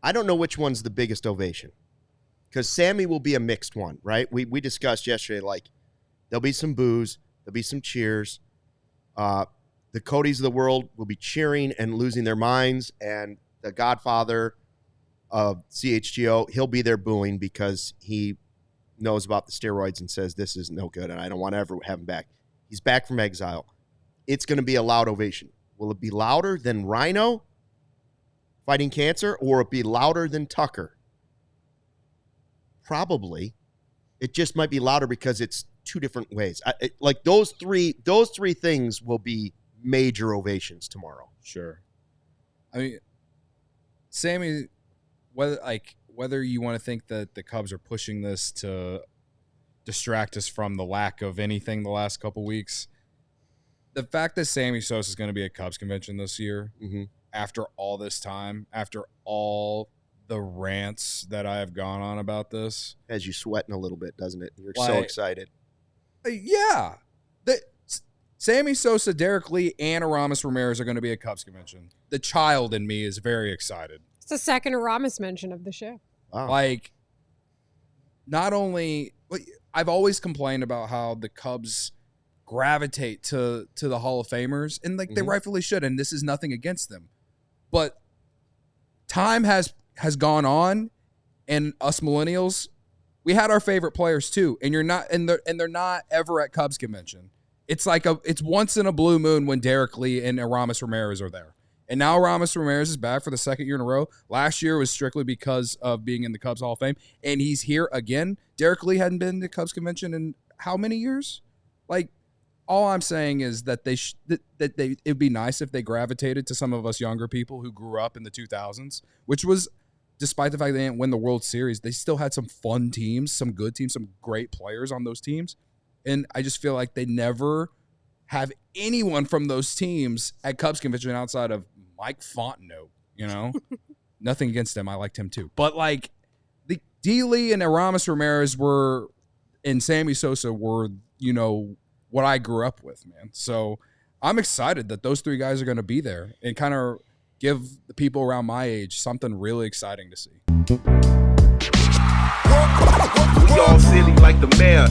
I don't know which one's the biggest ovation because Sammy will be a mixed one, right? We discussed yesterday, like there'll be some boos, there'll be some cheers. The Codys of the world will be cheering and losing their minds, and the godfather of CHGO, he'll be there booing because he knows about the steroids and says this is no good and I don't want to ever have him back. He's back from exile. It's going to be a loud ovation. Will it be louder than Rhino fighting cancer, or will it be louder than Tucker? Probably. It just might be louder because it's two different ways. Like those three things will be major ovations tomorrow. Sure. I mean, Sammy, whether you want to think that the Cubs are pushing this to distract us from the lack of anything the last couple weeks, the fact that Sammy Sosa is going to be at Cubs convention this year, after all this time, after all the rants that I have gone on about this, has you sweating a little bit, doesn't it? You're so excited. Yeah. Sammy Sosa, Derek Lee, and Aramis Ramirez are going to be at Cubs convention. The child in me is very excited. It's the second Aramis mention of the show. Wow. Like, not only I've always complained about how the Cubs gravitate to the Hall of Famers, and like they rightfully should, and this is nothing against them. But time has gone on, and us millennials, we had our favorite players too, and they're not ever at Cubs convention. It's like it's once in a blue moon when Derek Lee and Aramis Ramirez are there. And now Aramis Ramirez is back for the second year in a row. Last year was strictly because of being in the Cubs Hall of Fame, and he's here again. Derek Lee hadn't been to Cubs convention in how many years? Like, all I'm saying is that it'd be nice if they gravitated to some of us younger people who grew up in the 2000s, which was, despite the fact they didn't win the World Series, they still had some fun teams, some good teams, some great players on those teams. And I just feel like they never have anyone from those teams at Cubs convention outside of Mike Fontenot, you know? Nothing against him. I liked him too. But like the D. Lee and Aramis Ramirez and Sammy Sosa were, what I grew up with, man. So I'm excited that those three guys are going to be there and kind of give the people around my age something really exciting to see. We all silly like the mayor.